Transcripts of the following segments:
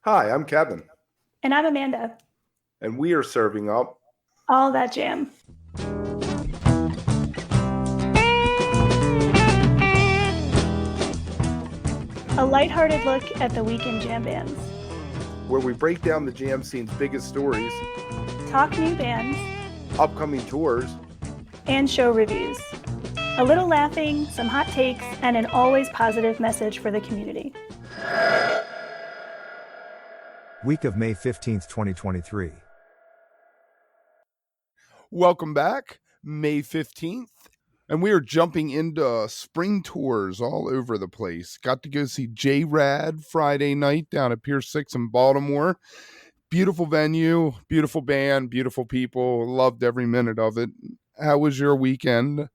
Hi, I'm Kevin, And I'm Amanda. and we are serving up. All that jam. A lighthearted look at the weekend jam bands. Where we break down the jam scene's biggest stories, Talk new bands. upcoming tours, And show reviews. A little laughing, some hot takes, and an always positive message for the community. Week of May 15th, 2023. Welcome back, May 15th. And we are jumping into spring tours all over the place. Got to go see JRAD Friday night down at Pier 6 in Baltimore. Beautiful venue, beautiful band, beautiful people. Loved every minute of it. How was your weekend?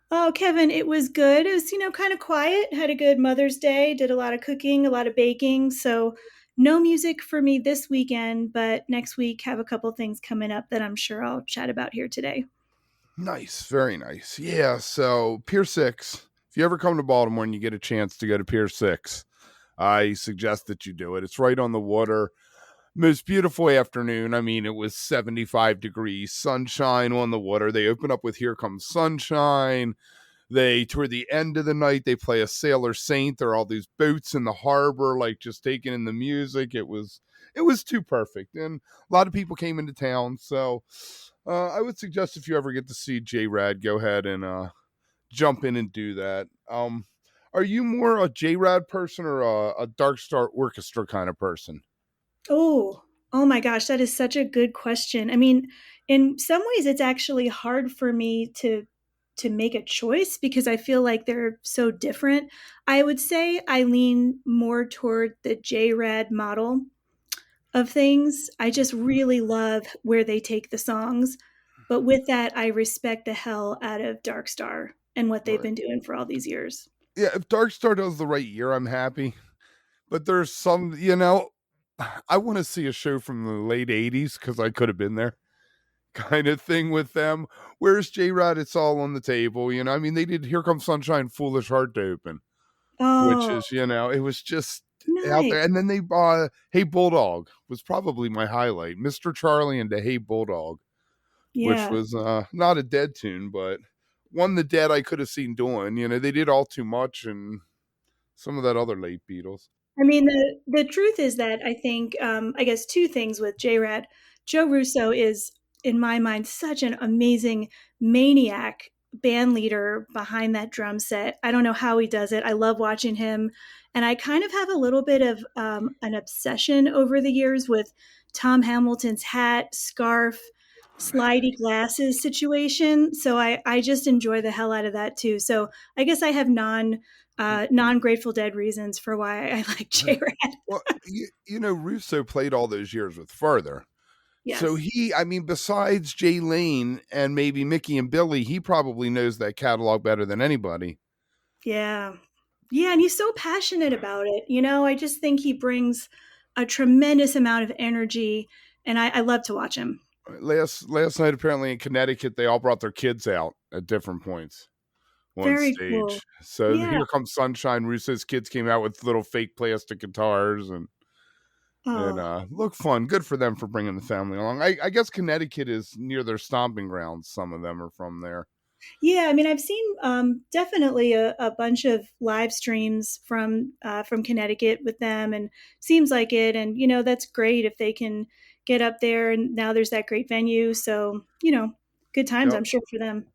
Oh, Kevin, it was good. It was, kind of quiet. Had a good Mother's Day, did a lot of cooking, a lot of baking. So, no music for me this weekend, but next week have a couple things coming up that I'm sure I'll chat about here today. Nice, very nice. Yeah, so Pier 6. If you ever come to Baltimore and you get a chance to go to Pier 6, I suggest that you do it. It's right on the water. Most beautiful afternoon. I mean, it was 75 degrees, sunshine on the water. They open up with Here Comes Sunshine. Toward the end of the night, they play a Sailor Saint. There are all these boats in the harbor, like just taking in the music. It was too perfect. And a lot of people came into town. So I would suggest if you ever get to see JRAD, go ahead and jump in and do that. Are you more a JRAD person or a Dark Star Orchestra kind of person? Oh my gosh, that is such a good question. I mean, in some ways it's actually hard for me to make a choice because I feel like they're so different. I would say I lean more toward the JRAD model of things. I just really love where they take the songs, but with that I respect the hell out of Dark Star and what they've Right. been doing for all these years. Yeah, if Dark Star does the right year, I'm happy. But there's some, I want to see a show from the late 80s because I could have been there kind of thing with them. Whereas J-Rod, it's all on the table. I mean, they did Here Comes Sunshine, Foolish Heart to open, which Oh, is, it was just out nice. there. And then they Hey Bulldog was probably my highlight. Mr. Charlie and the Hey Bulldog, which Yeah. was not a Dead tune, but one the Dead I could have seen doing. They did All Too Much and some of that other late Beatles. I mean, the truth is that I think, I guess, two things with JRAD. Joe Russo is, in my mind, such an amazing maniac band leader behind that drum set. I don't know how he does it. I love watching him. And I kind of have a little bit of an obsession over the years with Tom Hamilton's hat, scarf, slidey glasses situation. So I just enjoy the hell out of that too. So I guess I have non Grateful Dead reasons for why I like JRAD. Well, Russo played all those years with Further. So Yes. I mean, besides Jay Lane and maybe Mickey and Billy, he probably knows that catalog better than anybody. Yeah. Yeah. And he's so passionate about it. I just think he brings a tremendous amount of energy, and I love to watch him. Last night, apparently in Connecticut, they all brought their kids out at different points on Very cool. stage. So Yeah. Here Comes Sunshine. Russo's kids came out with little fake plastic guitars and Oh, look fun. Good for them for bringing the family along. I guess Connecticut is near their stomping grounds. Some of them are from there. yeah. I mean, I've seen definitely a bunch of live streams from Connecticut with them, and seems like it. And that's great if they can get up there. And now there's that great venue, so good times, Yep. I'm sure, for them.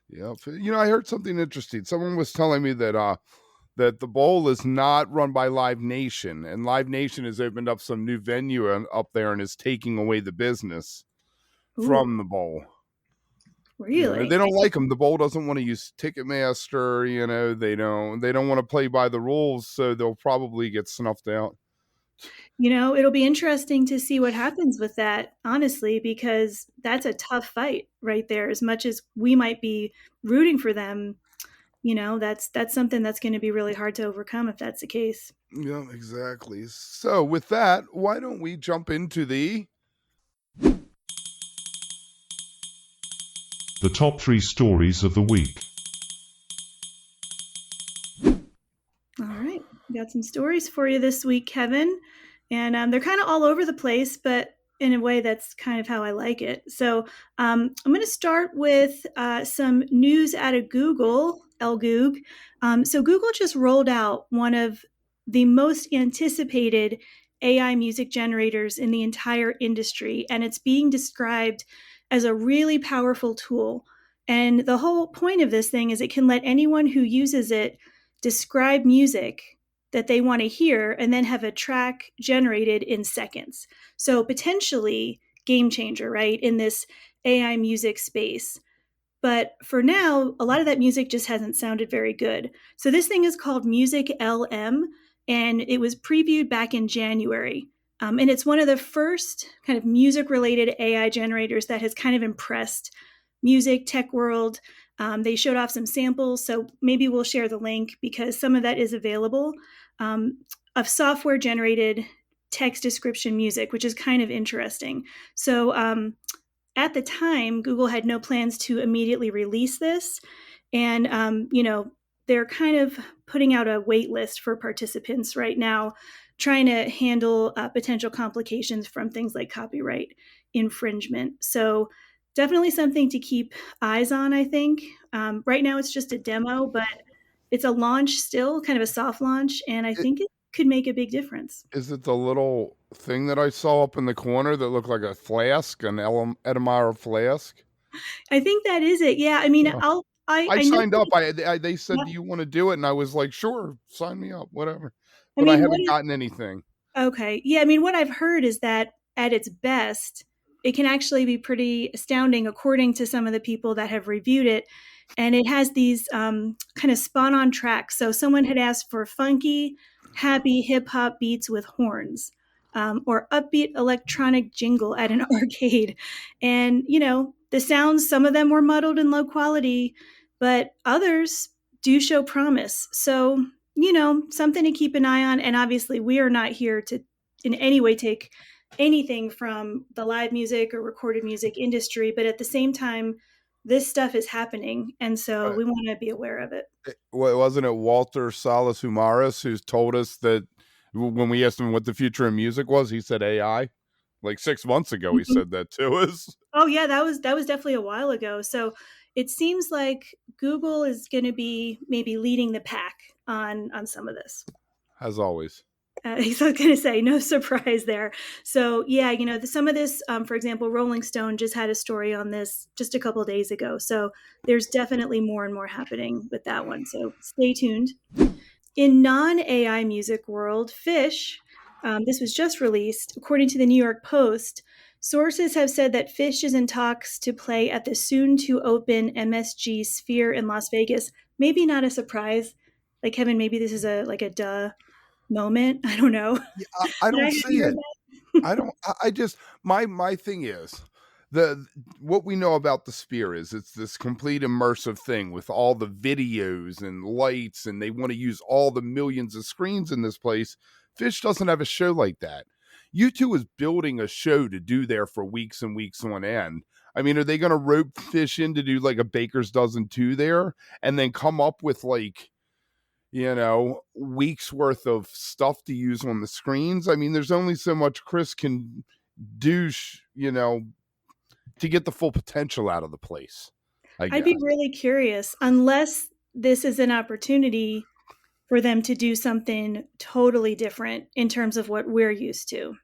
Yep. I heard something interesting. Someone was telling me that the bowl is not run by Live Nation, and Live Nation has opened up some new venue up there and is taking away the business Ooh, from the bowl. really? They don't like them. The bowl doesn't want to use Ticketmaster. They don't want to play by the rules, so they'll probably get snuffed out. It'll be interesting to see what happens with that, honestly, because that's a tough fight right there. As much as we might be rooting for them, that's something that's going to be really hard to overcome if that's the case. Yeah, exactly. So with that, why don't we jump into The top three stories of the week. All right. We got some stories for you this week, Kevin. And they're kind of all over the place, but in a way that's kind of how I like it. So I'm going to start with some news out of Google, El Goog. So Google just rolled out one of the most anticipated AI music generators in the entire industry, and it's being described as a really powerful tool. And the whole point of this thing is it can let anyone who uses it describe music that they want to hear and then have a track generated in seconds. So potentially game changer, right, in this AI music space. But for now, a lot of that music just hasn't sounded very good. So this thing is called Music LM, and it was previewed back in January. And it's one of the first kind of music related AI generators that has kind of impressed music tech world. They showed off some samples, so maybe we'll share the link because some of that is available of software generated text description music, which is kind of interesting. So at the time, Google had no plans to immediately release this. And, they're kind of putting out a wait list for participants right now, trying to handle potential complications from things like copyright infringement. So, definitely something to keep eyes on, I think. Right now, it's just a demo, but it's a launch still, kind of a soft launch. And I I- think it could make a big difference. Is it the little thing that I saw up in the corner that looked like a flask, an Edamara flask? I think that is it. Yeah. I mean, Yeah. I I know. signed up. They said, "Do you want to do it?" And I was like, "Sure, sign me up, whatever." I But I mean, what haven't gotten anything. Okay. Yeah, I mean, what I've heard is that at its best, it can actually be pretty astounding, according to some of the people that have reviewed it. And it has these kind of spot on tracks. So someone had asked for funky, happy hip hop beats with horns, or upbeat electronic jingle at an arcade. And, the sounds, some of them were muddled and low quality, but others do show promise. So something to keep an eye on. And obviously, we are not here to in any way take anything from the live music or recorded music industry. But at the same time, this stuff is happening. And so we want to be aware of it. Wasn't it Walter Salas Humaris who's told us that when we asked him what the future of music was, he said AI. Like 6 months ago, he Mhm. said that to us. Oh yeah, that was definitely a while ago. So it seems like Google is going to be maybe leading the pack on some of this. As always. So I was going to say, no surprise there. So yeah, some of this, for example, Rolling Stone just had a story on this just a couple of days ago. So there's definitely more and more happening with that one. So stay tuned. In non-AI music world, Phish, this was just released. According to the New York Post, sources have said that Phish is in talks to play at the soon-to-open MSG Sphere in Las Vegas. Maybe not a surprise. Like Kevin, maybe this is a duh moment. I don't know. Yeah, I Did I don't have see you heard it. that? I don't. I just my thing is the what we know about the Sphere is it's this complete immersive thing with all the videos and lights, and they want to use all the millions of screens in this place. Fish doesn't have a show like that. U2 is building a show to do there for weeks and weeks on end. I mean, are they going to rope Fish in to do like a Baker's Dozen 2 there and then come up with like weeks worth of stuff to use on the screens? I mean, there's only so much Chris can do, to get the full potential out of the place, I I'd guess. be really curious, unless this is an opportunity for them to do something totally different in terms of what we're used to.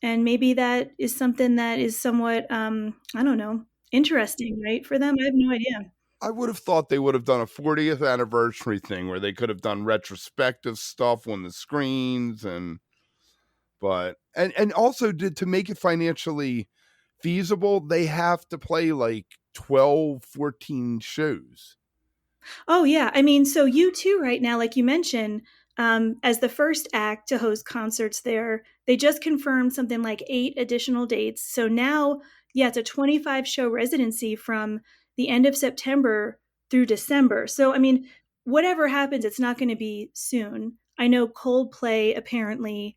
And maybe that is something that is somewhat, I don't know, interesting, right, for them? I have no idea. I would have thought they would have done a 40th anniversary thing where they could have done retrospective stuff on the screens and also did to make it financially feasible, they have to play like 12, 14 shows. Oh, yeah. I mean, so U2 right now, like you mentioned, as the first act to host concerts there, they just confirmed something like 8 additional dates. So now, yeah, it's a 25 show residency from the end of September through December. So, I mean, whatever happens, it's not going to be soon. I know Coldplay apparently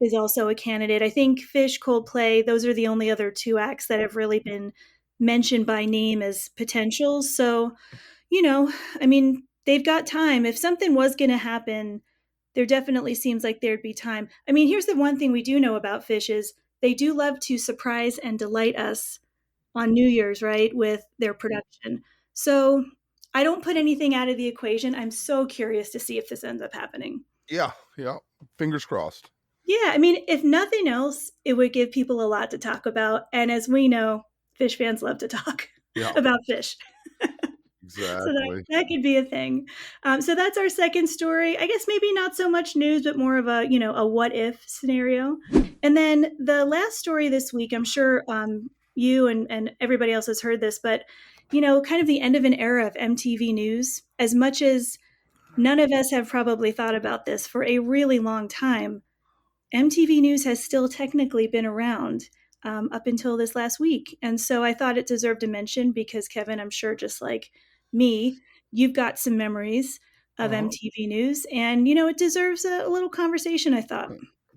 is also a candidate. I think Fish, Coldplay, those are the only other 2 acts that have really been mentioned by name as potentials. So, you know, I mean, they've got time. If something was going to happen, there definitely seems like there'd be time. I mean, here's the one thing we do know about Phish is they do love to surprise and delight us on New Year's, right, with their production. So I don't put anything out of the equation. I'm so curious to see if this ends up happening. Yeah, yeah. Fingers crossed. Yeah, I mean, if nothing else, it would give people a lot to talk about. And as we know, Phish fans love to talk Yeah, about Phish. So exactly. that could be a thing. So that's our second story. I guess maybe not so much news, but more of a what if scenario. And then the last story this week, I'm sure you and everybody else has heard this, but kind of the end of an era of MTV News. As much as none of us have probably thought about this for a really long time, MTV News has still technically been around up until this last week. And so I thought it deserved a mention because, Kevin, I'm sure just like me, you've got some memories of Uh-huh. MTV News. And, it deserves a little conversation, I thought.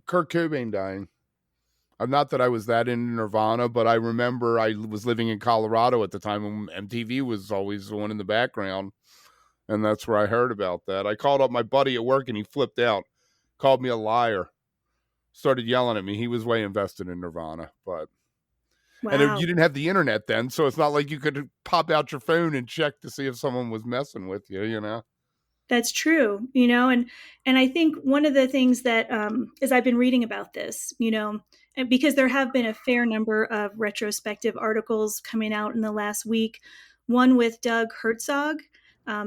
Kurt Cobain dying. Not that I was that into Nirvana, but I remember I was living in Colorado at the time when MTV was always the one in the background. And that's where I heard about that. I called up my buddy at work and he flipped out, called me a liar, started yelling at me. He was way invested in Nirvana, but Wow. you didn't have the internet then, so it's not like you could pop out your phone and check to see if someone was messing with you. That's true, and I think one of the things that as I've been reading about this, and because there have been a fair number of retrospective articles coming out in the last week, one with Doug Herzog,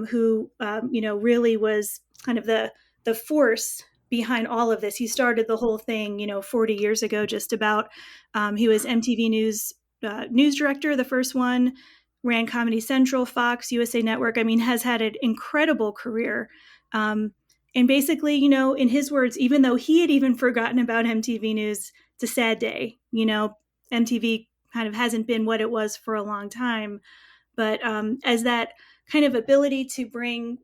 who really was kind of the force behind all of this. He started the whole thing, 40 years ago, just about. He was MTV News news director, the first one, ran Comedy Central, Fox, USA Network. I mean, has had an incredible career. And basically, in his words, even though he had even forgotten about MTV News, it's a sad day. MTV kind of hasn't been what it was for a long time. But as that kind of ability to bring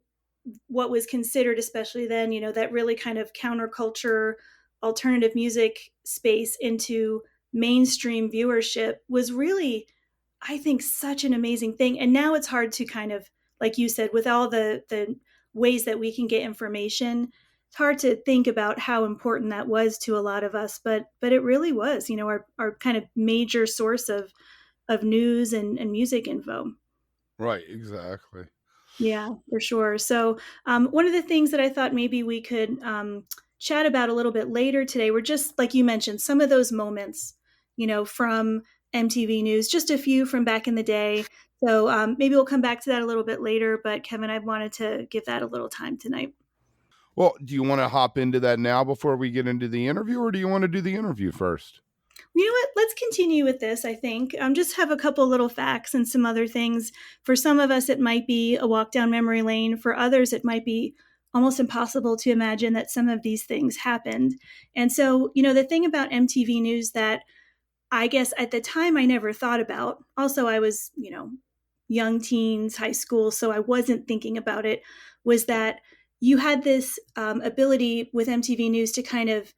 what was considered, especially then, that really kind of counterculture, alternative music space into mainstream viewership was really, I think, such an amazing thing. And now it's hard to kind of, like you said, with all the ways that we can get information, it's hard to think about how important that was to a lot of us. But it really was, our kind of major source of news and music info. Right, exactly. Yeah, for sure. So, one of the things that I thought maybe we could chat about a little bit later today were just, like you mentioned, some of those moments, from MTV News, just a few from back in the day. So, maybe we'll come back to that a little bit later. But, Kevin, I wanted to give that a little time tonight. Well, do you want to hop into that now before we get into the interview, or do you want to do the interview first? You know what? Let's continue with this, I think. Just have a couple little facts and some other things. For some of us, it might be a walk down memory lane. For others, it might be almost impossible to imagine that some of these things happened. And so, the thing about MTV News that I guess at the time I never thought about, also, I was, young teens, high school, so I wasn't thinking about it, was that you had this ability with MTV News to kind of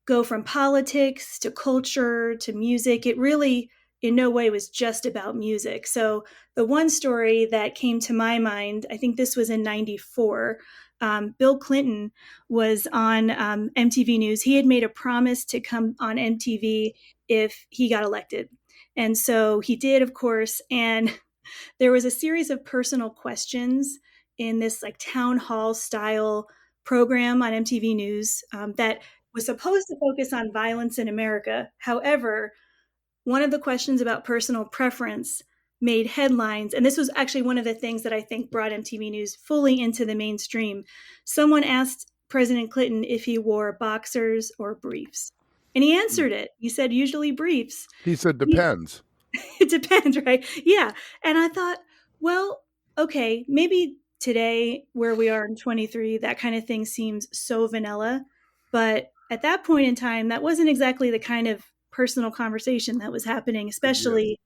go from politics to culture to music. It really, in no way, was just about music. So, the one story that came to my mind, I think this was in '94. Bill Clinton was on MTV News. He had made a promise to come on MTV if he got elected. And so he did, of course. And there was a series of personal questions in this like town hall style program on MTV News that was supposed to focus on violence in America. However, one of the questions about personal preference made headlines. And this was actually one of the things that I think brought MTV News fully into the mainstream. Someone asked President Clinton if he wore boxers or briefs. And he answered it. He said, usually briefs. He said He, depends. it depends, right? Yeah. And I thought, well, okay, maybe today, where we are in 23, that kind of thing seems so vanilla. But at that point in time, that wasn't exactly the kind of personal conversation that was happening, Yeah. especially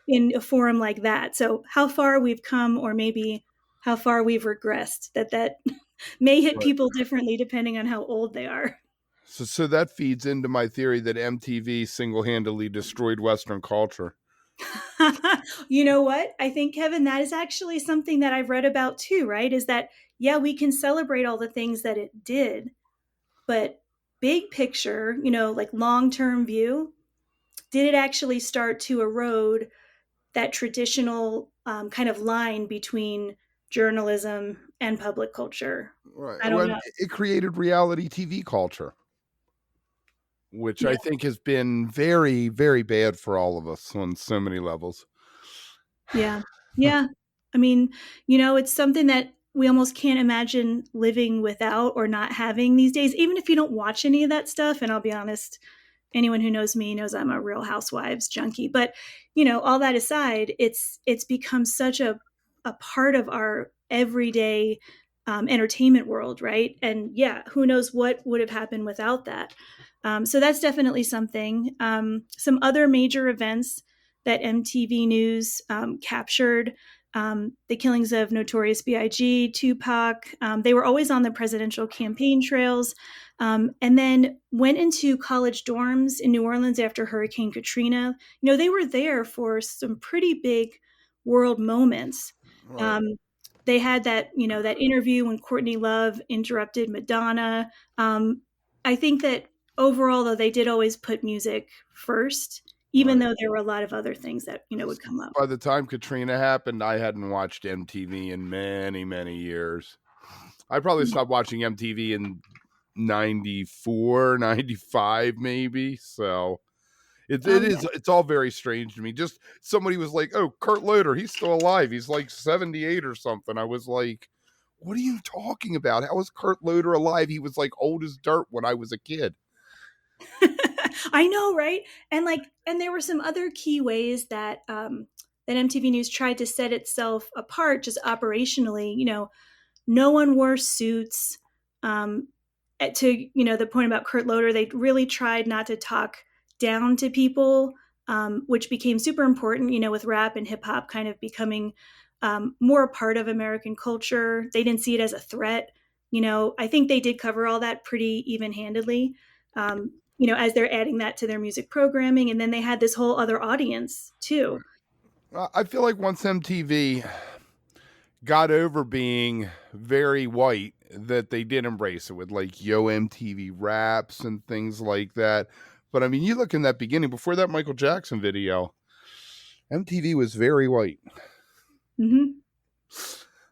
in a forum like that. So how far we've come, or maybe how far we've regressed, that may hit Right. people differently depending on how old they are. So that feeds into my theory that MTV single-handedly destroyed Western culture. You know what? I think, Kevin, that is actually something that I've read about too, right? Is that, yeah, we can celebrate all the things that it did, but big picture, like long-term view, did it actually start to erode that traditional kind of line between journalism and public culture? Right. I don't When know. it created reality TV culture, which Yeah. I think has been very, very bad for all of us on so many levels. Yeah. Yeah. I mean, it's something that we almost can't imagine living without or not having these days, even if you don't watch any of that stuff. And I'll be honest, anyone who knows me knows I'm a Real Housewives junkie. But, all that aside, it's become such a part of our everyday entertainment world, right? And yeah, who knows what would have happened without that. So that's definitely something. Some other major events that MTV News captured: the killings of Notorious B.I.G., Tupac. They were always on the presidential campaign trails, and then went into college dorms in New Orleans after Hurricane Katrina. They were there for some pretty big world moments. Right. Um, they had that interview when Courtney Love interrupted Madonna. I think that overall, though, they did always put music first, even Right. though there were a lot of other things that would come up. By the time Katrina happened, I hadn't watched MTV in many, many years. I probably stopped watching MTV in 94, 95, maybe. So Oh yeah. it's all very strange to me. Just somebody was like, "Oh, Kurt Loder, he's still alive. He's like 78 or something." I was like, "What are you talking about? How is Kurt Loder alive? He was like old as dirt when I was a kid." I know, right? And there were some other key ways that MTV News tried to set itself apart just operationally. No one wore suits. Um, to the point about Kurt Loder, they really tried not to talk down to people, which became super important. With rap and hip hop kind of becoming more a part of American culture, they didn't see it as a threat. I think they did cover all that pretty even handedly. As they're adding that to their music programming, and then they had this whole other audience too. I feel like once MTV got over being very white, that they did embrace it with like Yo MTV raps and things like that. But I mean, you look in that beginning before that Michael Jackson video, MTV was very white. Hmm.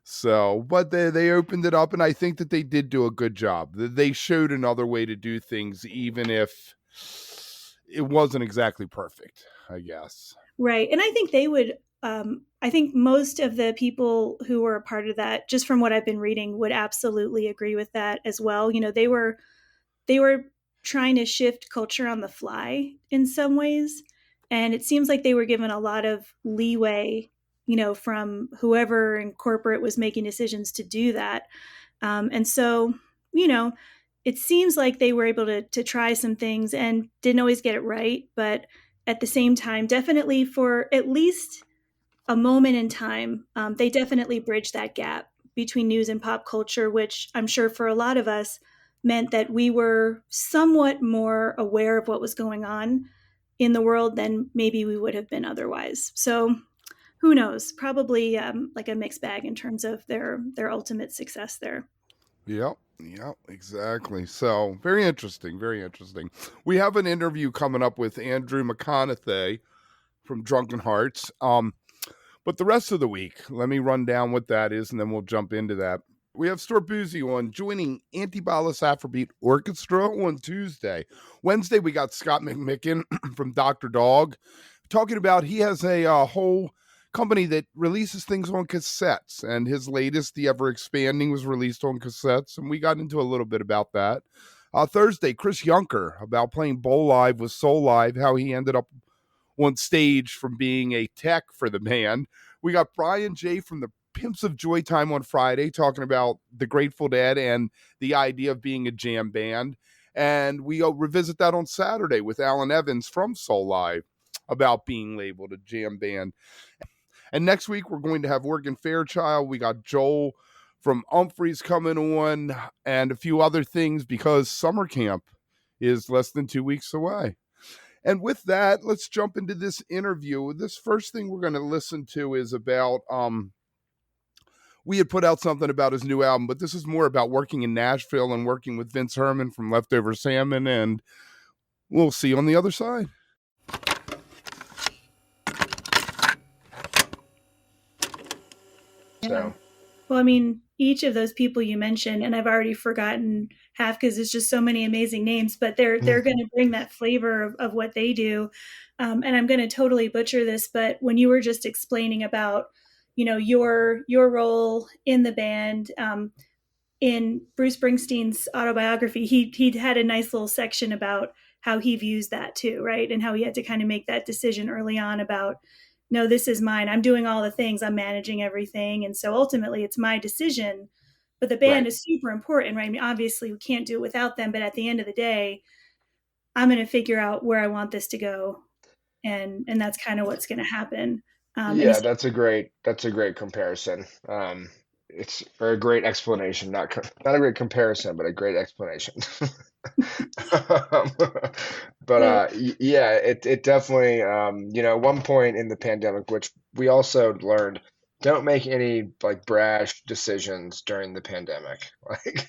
So, but they opened it up, and I think that they did do a good job. They showed another way to do things, even if it wasn't exactly perfect, I guess. Right. And I think they would, I think most of the people who were a part of that, just from what I've been reading, would absolutely agree with that as well. They were trying to shift culture on the fly in some ways. And it seems like they were given a lot of leeway, from whoever in corporate was making decisions to do that. And so, you know, it seems like they were able to try some things and didn't always get it right. But at the same time, definitely for at least a moment in time, they definitely bridged that gap between news and pop culture, which I'm sure for a lot of us meant that we were somewhat more aware of what was going on in the world than maybe we would have been otherwise. So who knows? Probably like a mixed bag in terms of their ultimate success there. Yep. Yep, exactly. So very interesting. Very interesting. We have an interview coming up with Andrew McConathy from Drunken Hearts. But the rest of the week, let me run down what that is, and then we'll jump into that. We have Stuart Boozy on joining Antibalas Afrobeat Orchestra on Tuesday. Wednesday, we got Scott McMicken from Dr. Dog talking about he has a whole company that releases things on cassettes, and his latest, The Ever Expanding, was released on cassettes, and we got into a little bit about that. Thursday, Chris Yunker about playing Bowl Live with Soul Live, how he ended up on stage from being a tech for the band. We got Brian J. from the Pimps of Joy Time on Friday talking about the Grateful Dead and the idea of being a jam band. And we revisit that on Saturday with Alan Evans from Soul Live about being labeled a jam band. And next week, we're going to have Oregon Fairchild. We got Joel from Humphreys coming on and a few other things because summer camp is less than 2 weeks away. And with that, let's jump into this interview. This first thing we're going to listen to is about we had put out something about his new album, but this is more about working in Nashville and working with Vince Herman from Leftover Salmon, and we'll see you on the other side. Yeah. Well, I mean, each of those people you mentioned, and I've already forgotten half because there's just so many amazing names, but they're going to bring that flavor of what they do. And I'm going to totally butcher this, but when you were just explaining about, your role in the band, in Bruce Springsteen's autobiography, he had a nice little section about how he views that too, right? And how he had to kind of make that decision early on about, no, this is mine. I'm doing all the things. I'm managing everything. And so ultimately it's my decision. But the band is super important, right? I mean, obviously we can't do it without them, but at the end of the day, I'm going to figure out where I want this to go. And that's kind of what's going to happen. Yeah, that's a great comparison. It's or a great explanation, not a great comparison, but a great explanation. Um, but yeah, it definitely at one point in the pandemic, which we also learned, don't make any like brash decisions during the pandemic. Like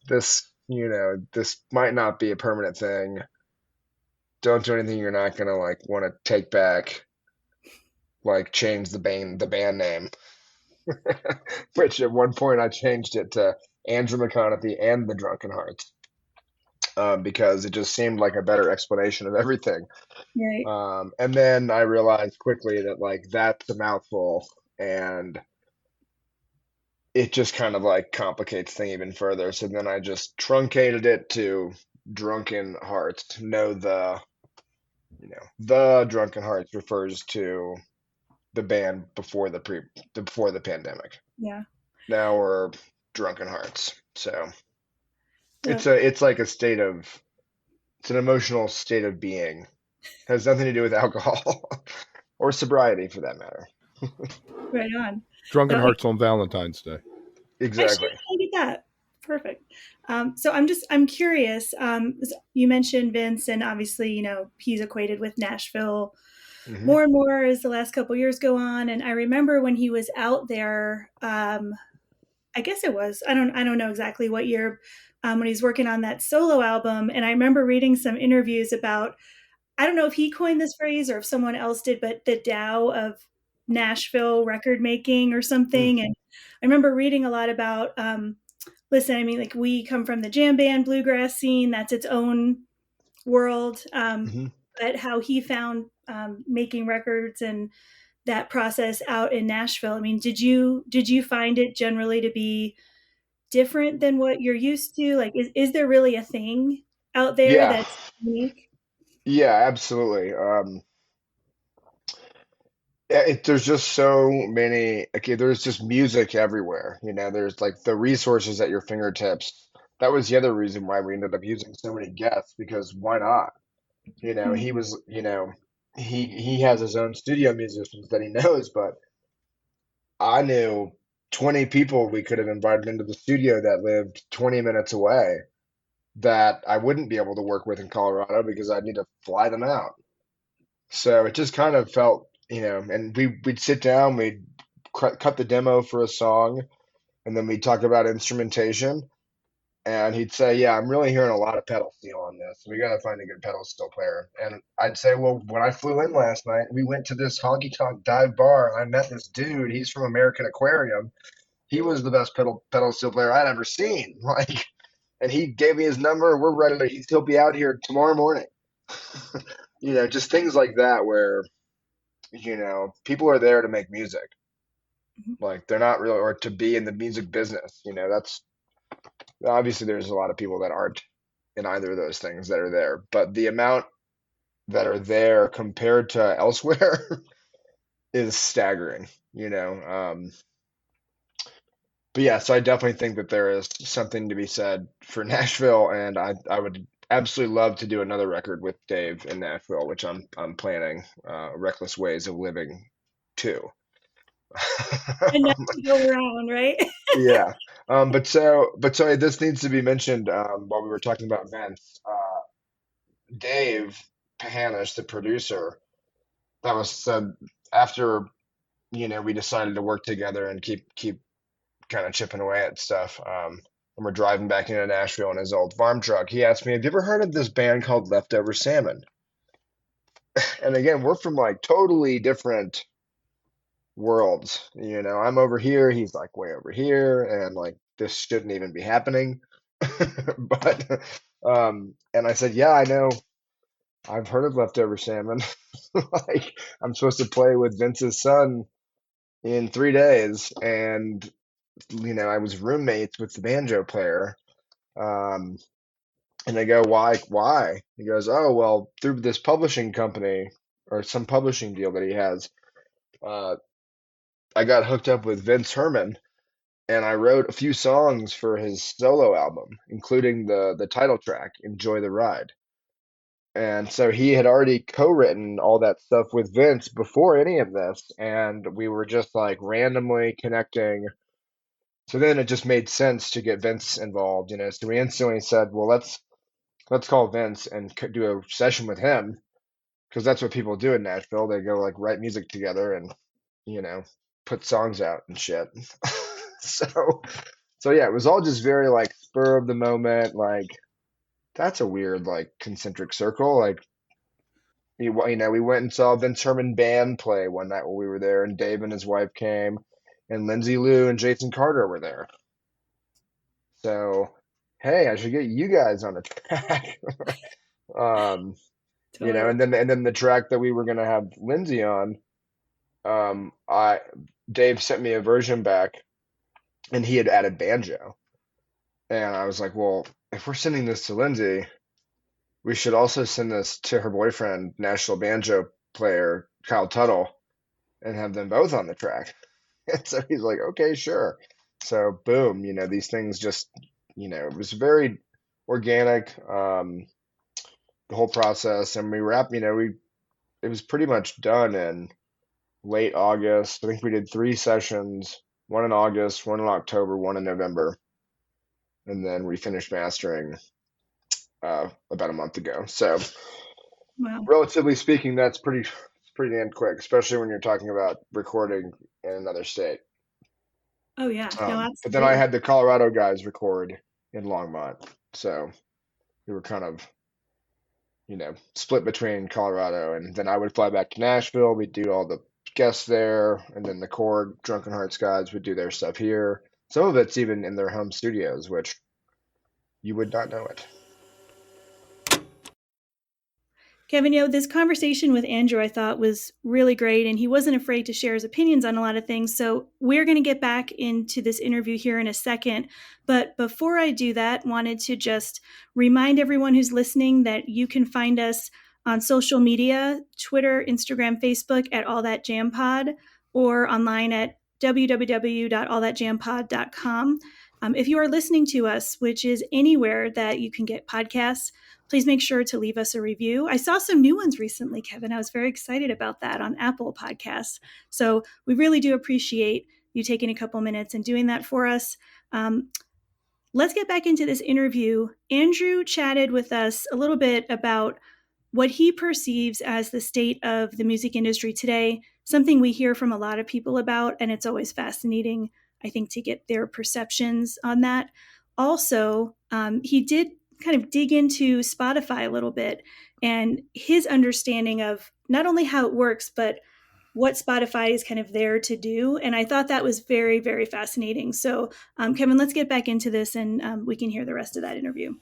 this, this might not be a permanent thing. Don't do anything you're not gonna like want to take back, like change the band name. Which at one point I changed it to Andrew McConathy and the Drunken Hearts, because it just seemed like a better explanation of everything. Right. And then I realized quickly that like that's a mouthful, and it just kind of like complicates things even further. So then I just truncated it to Drunken Hearts. No, the Drunken Hearts refers to the band before the pandemic. Yeah. Now we're Drunken Hearts. So Yeah. it's like it's an emotional state of being. It has nothing to do with alcohol or sobriety for that matter. Right on. Drunken Hearts on Valentine's Day. Exactly. Actually, I get that. Perfect. So I'm curious. You mentioned Vince, and obviously, he's equated with Nashville more and more as the last couple years go on. And I remember when he was out there, I guess it was, I don't know exactly what year, when he's working on that solo album. And I remember reading some interviews about, I don't know if he coined this phrase or if someone else did, but the Tao of Nashville record making or something. And I remember reading a lot about, listen, I mean, like we come from the jam band bluegrass scene, that's its own world. But how he found making records and that process out in Nashville. I mean, did you find it generally to be different than what you're used to? Like, is there really a thing out there Yeah. that's unique? Yeah, absolutely. There's just so many. Okay, there's just music everywhere. There's like the resources at your fingertips. That was the other reason why we ended up using so many guests, because why not? He was, he has his own studio musicians that he knows, but I knew 20 people we could have invited into the studio that lived 20 minutes away that I wouldn't be able to work with in Colorado because I'd need to fly them out. So it just kind of felt, and we'd sit down, we'd cut the demo for a song, and then we'd talk about instrumentation. And he'd say, "Yeah, I'm really hearing a lot of pedal steel on this. We got to find a good pedal steel player." And I'd say, "Well, when I flew in last night, we went to this honky tonk dive bar, and I met this dude. He's from American Aquarium. He was the best pedal steel player I'd ever seen. Like, and he gave me his number. We're ready to. He'll be out here tomorrow morning." Just things like that where people are there to make music. Like they're not really, or to be in the music business. That's obviously there's a lot of people that aren't in either of those things that are there, but the amount that are there compared to elsewhere is staggering. But yeah, so I definitely think that there is something to be said for Nashville, and I would absolutely love to do another record with Dave in Nashville, which I'm planning, Reckless Ways of Living too. And not to go around, right? Yeah. But so this needs to be mentioned, while we were talking about Vince. Dave Pahanish, the producer, that was said after we decided to work together and keep kind of chipping away at stuff. And we're driving back into Nashville in his old farm truck. He asked me, "Have you ever heard of this band called Leftover Salmon?" And again, we're from like totally different worlds. I'm over here, he's like way over here, and like this shouldn't even be happening. But and I said, "Yeah, I know. I've heard of Leftover Salmon." Like I'm supposed to play with Vince's son in 3 days, and I was roommates with the banjo player. Um, and I go, "Why? Why?" He goes, "Oh, well, through this publishing company or some publishing deal that he has, uh, I got hooked up with Vince Herman, and I wrote a few songs for his solo album, including the title track, Enjoy the Ride." And so he had already co-written all that stuff with Vince before any of this, and we were just like randomly connecting. So then it just made sense to get Vince involved. So we instantly said, "Well, let's call Vince and do a session with him," because that's what people do in Nashville. They go like write music together and you know put songs out and shit. So yeah, it was all just very like spur of the moment. Like that's a weird like concentric circle. Like we went and saw Vince Herman band play one night while we were there, and Dave and his wife came, and Lindsay Lou and Jason Carter were there. So hey, I should get you guys on the track. um, Totally. and then the track that we were gonna have Lindsay on, I Dave sent me a version back, and he had added banjo, and I was like, well, if we're sending this to Lindsay, we should also send this to her boyfriend, national banjo player Kyle Tuttle, and have them both on the track. And so he's like, okay, sure. So boom, these things just, it was very organic, the whole process, and we wrapped, it was pretty much done in late August. I think we did 3 sessions, one in August, one in October, one in November, and then we finished mastering about a month ago. So Wow. relatively speaking, that's pretty damn quick, especially when you're talking about recording in another state. Oh yeah. No, But then I absolutely. had the Colorado guys record in Longmont, so we were kind of split between Colorado, and then I would fly back to Nashville. We'd do all the guests there, and then the core Drunken Hearts guys would do their stuff here. Some of it's even in their home studios, which you would not know it. Kevin, this conversation with Andrew I thought was really great, and he wasn't afraid to share his opinions on a lot of things. So we're going to get back into this interview here in a second. But before I do that, wanted to just remind everyone who's listening that you can find us on social media, Twitter, Instagram, Facebook at All That Jam Pod, or online at www.allthatjampod.com. If you are listening to us, which is anywhere that you can get podcasts, please make sure to leave us a review. I saw some new ones recently, Kevin. I was very excited about that on Apple Podcasts. So we really do appreciate you taking a couple minutes and doing that for us. Let's get back into this interview. Andrew chatted with us a little bit about what he perceives as the state of the music industry today, something we hear from a lot of people about, and it's always fascinating, I think, to get their perceptions on that. Also, he did kind of dig into Spotify a little bit and his understanding of not only how it works, but what Spotify is kind of there to do. And I thought that was very, very fascinating. So, Kevin, let's get back into this and we can hear the rest of that interview.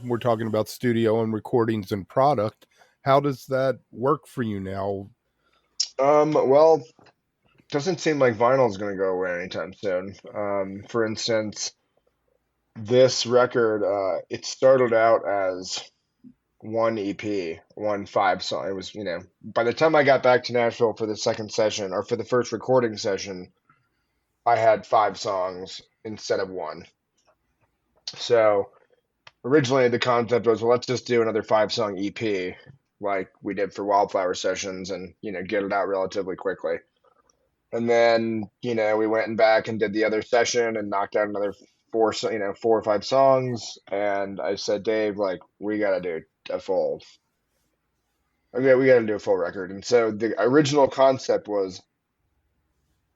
We're talking about studio and recordings and product. How does that work for you now? Well, doesn't seem like vinyl is going to go away anytime soon. For instance, this record, it started out as one EP, one 5 song. It was, by the time I got back to Nashville for the second session or for the first recording session, I had 5 songs instead of one. So originally the concept was, well, let's just do another 5 song EP like we did for Wildflower Sessions and, get it out relatively quickly. And then, we went back and did the other session and knocked out another 4 or 5 songs. And I said, Dave, like, we got to do a full, okay, we got to do a full record. And so the original concept was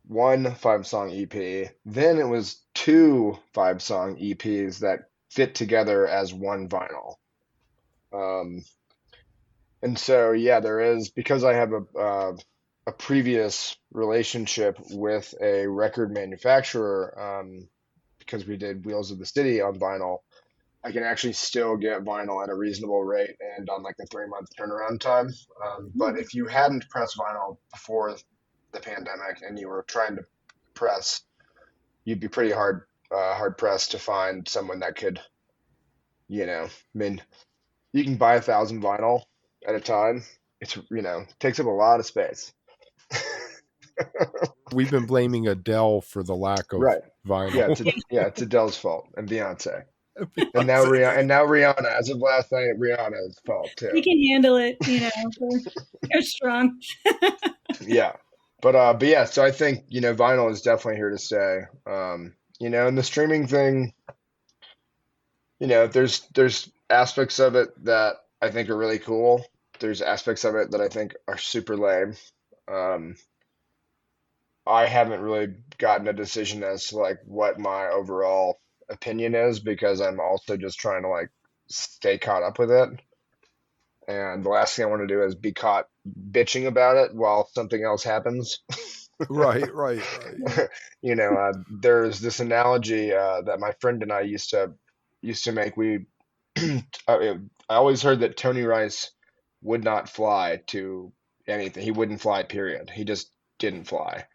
one 5-song EP. Then it was two 5-song EPs that fit together as one vinyl. Um, and so, yeah, there is, because I have a previous relationship with a record manufacturer, because we did Wheels of the City on vinyl, I can actually still get vinyl at a reasonable rate and on like a 3-month turnaround time. But if you hadn't pressed vinyl before the pandemic and you were trying to press, you'd be pretty hard pressed to find someone that could, I mean, you can buy 1,000 vinyl at a time. It's, takes up a lot of space. We've been blaming Adele for the lack of Right. vinyl. It's Adele's fault and Beyonce. And now Rihanna, as of last night, Rihanna's fault too. We can handle it, they're strong. Yeah. But yeah, so I think, vinyl is definitely here to stay. And the streaming thing, there's aspects of it that I think are really cool. There's aspects of it that I think are super lame. I haven't really gotten a decision as to like what my overall opinion is, because I'm also just trying to like stay caught up with it. And the last thing I want to do is be caught bitching about it while something else happens. Right. There's this analogy that my friend and I used to make. I always heard that Tony Rice would not fly to anything. He wouldn't fly, period. He just didn't fly.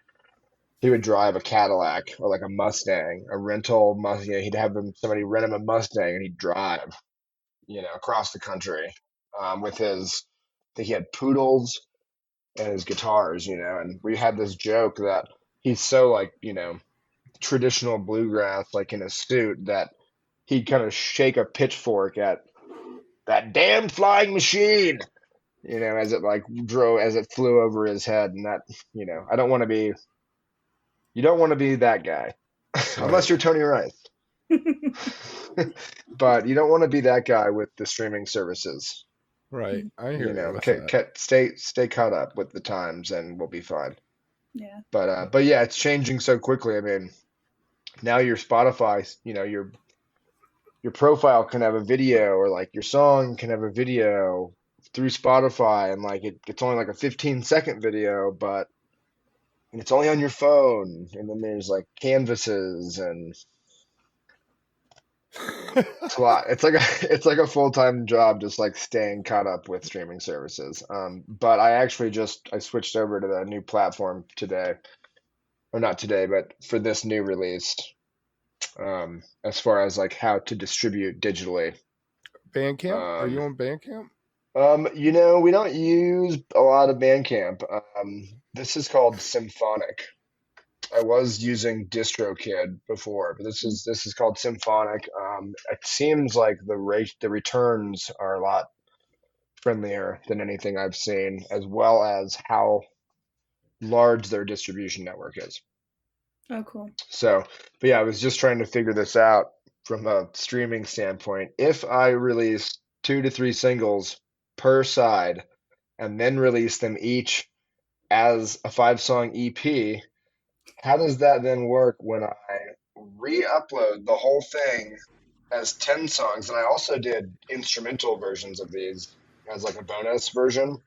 He would drive a Cadillac or like a Mustang, a rental Mustang. He'd have somebody rent him a Mustang and he'd drive, across the country with his. I think he had poodles and his guitars, and we had this joke that he's so like, traditional bluegrass, like in a suit, that he'd kind of shake a pitchfork at that damn flying machine, as it like as it flew over his head. And that, you don't want to be that guy, unless you're Tony Rice. But you don't want to be that guy with the streaming services. Right. I hear you with that. Stay caught up with the times and we'll be fine. Yeah. But yeah, it's changing so quickly. I mean, now your Spotify, your profile can have a video, or like your song can have a video through Spotify, and like it's only like a 15-second video, but it's only on your phone. And then there's like canvases, and it's a lot. It's like a full-time job, just like staying caught up with streaming services. But I switched over to the new platform today, or not today, but for this new release. As far as like how to distribute digitally. Bandcamp? Are you on Bandcamp? We don't use a lot of Bandcamp. This is called Symphonic. I was using DistroKid before, but this is called Symphonic. It seems like the returns are a lot friendlier than anything I've seen, as well as how large their distribution network is. Oh, cool. So, but yeah, I was just trying to figure this out from a streaming standpoint. If I release 2 to 3 singles per side and then release them each as a 5-song EP, how does that then work when I re-upload the whole thing as 10 songs? And I also did instrumental versions of these as like a bonus version.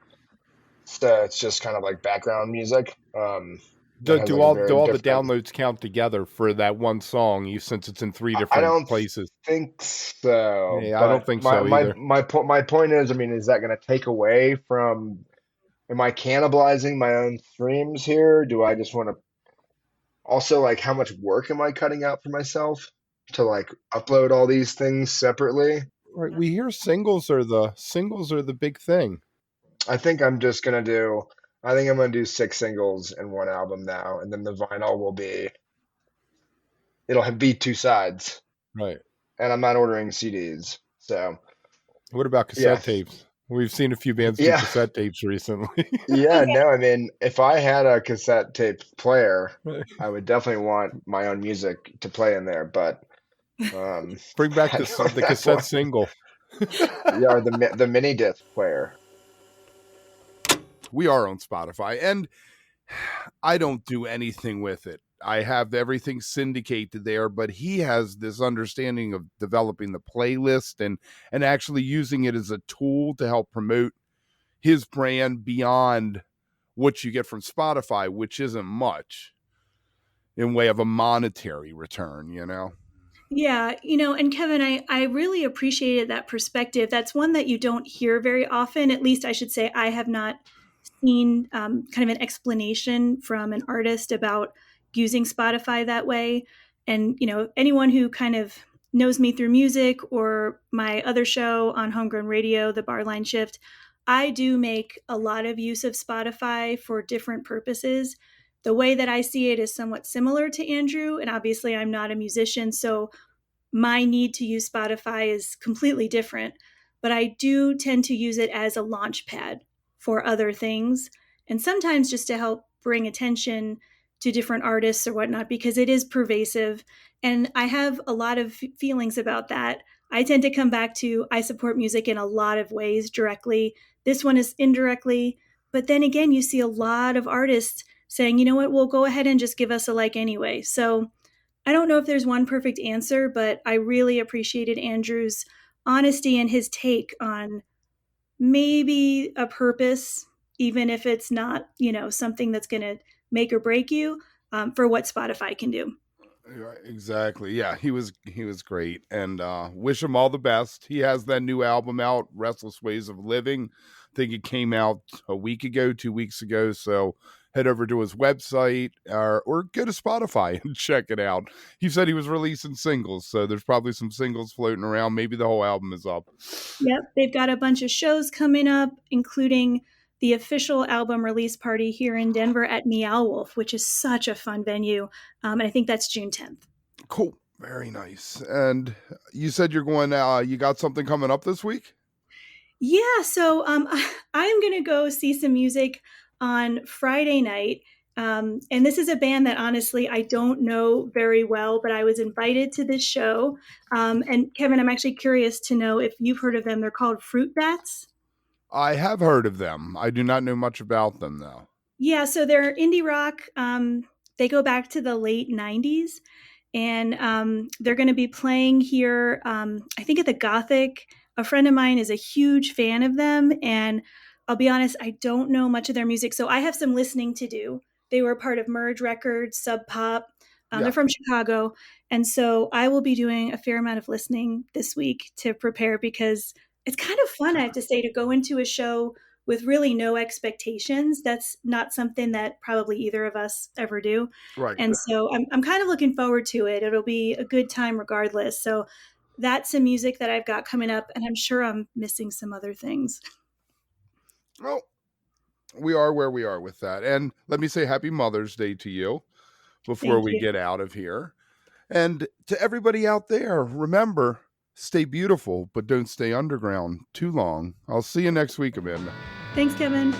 So it's just kind of like background music. Do all the downloads count together for that one song? Since it's in 3 different places. I don't think so. Yeah, I don't think so either. My point is, I mean, is that going to take away from? Am I cannibalizing my own streams here? Do I just want to? Also, like, how much work am I cutting out for myself to like upload all these things separately? Right. We hear singles are the big thing. I think I'm going to do 6 singles in one album now, and then the vinyl it'll be 2 sides. Right. And I'm not ordering CDs. So what about cassette tapes? We've seen a few bands do cassette tapes recently. Yeah, no, I mean, if I had a cassette tape player, I would definitely want my own music to play in there, but bring back the cassette single. Yeah, or the mini disc player. We are on Spotify. And I don't do anything with it. I have everything syndicated there, but he has this understanding of developing the playlist and actually using it as a tool to help promote his brand beyond what you get from Spotify, which isn't much in way of a monetary return, you know? Yeah, and Kevin, I really appreciated that perspective. That's one that you don't hear very often. At least I should say I have not seen kind of an explanation from an artist about using Spotify that way. And, anyone who kind of knows me through music or my other show on Homegrown Radio, The Barline Shift, I do make a lot of use of Spotify for different purposes. The way that I see it is somewhat similar to Andrew, and obviously I'm not a musician, so my need to use Spotify is completely different, but I do tend to use it as a launch pad for other things. And sometimes just to help bring attention to different artists or whatnot, because it is pervasive. And I have a lot of feelings about that. I tend to come back to I support music in a lot of ways directly. This one is indirectly. But then again, you see a lot of artists saying, you know what, we'll go ahead and just give us a like anyway. So I don't know if there's one perfect answer, but I really appreciated Andrew's honesty and his take on maybe a purpose, even if it's not, something that's going to make or break you, for what Spotify can do. Exactly. Yeah, he was great, and wish him all the best. He has that new album out, Restless Ways of Living. I think it came out a week ago, 2 weeks ago. So head over to his website or go to Spotify and check it out. He said he was releasing singles, so there's probably some singles floating around. Maybe the whole album is up. Yep, they've got a bunch of shows coming up, including the official album release party here in Denver at Meow Wolf, which is such a fun venue. And I think that's June 10th. Cool. Very nice. And you said you're going, you got something coming up this week? Yeah, so I'm going to go see some music on Friday night. And this is a band that honestly I don't know very well, but I was invited to this show. And Kevin, I'm actually curious to know if you've heard of them. They're called Fruit Bats. I have heard of them. I do not know much about them, though. Yeah, so they're indie rock. They go back to the late 90s, and they're going to be playing here, I think at the Gothic. A friend of mine is a huge fan of them, and I'll be honest, I don't know much of their music, so I have some listening to do. They were part of Merge Records, Sub Pop. They're Yeah. from Chicago, and so I will be doing a fair amount of listening this week to prepare because it's kind of fun, I have to say, to go into a show with really no expectations. That's not something that probably either of us ever do. Right. And so I'm kind of looking forward to it. It'll be a good time regardless. So that's some music that I've got coming up, and I'm sure I'm missing some other things. Well, we are where we are with that. And let me say happy Mother's Day to you before Thank we you. get out of here. And to everybody out there, remember, stay beautiful, but don't stay underground too long. I'll see you next week, Amanda. Thanks, Kevin.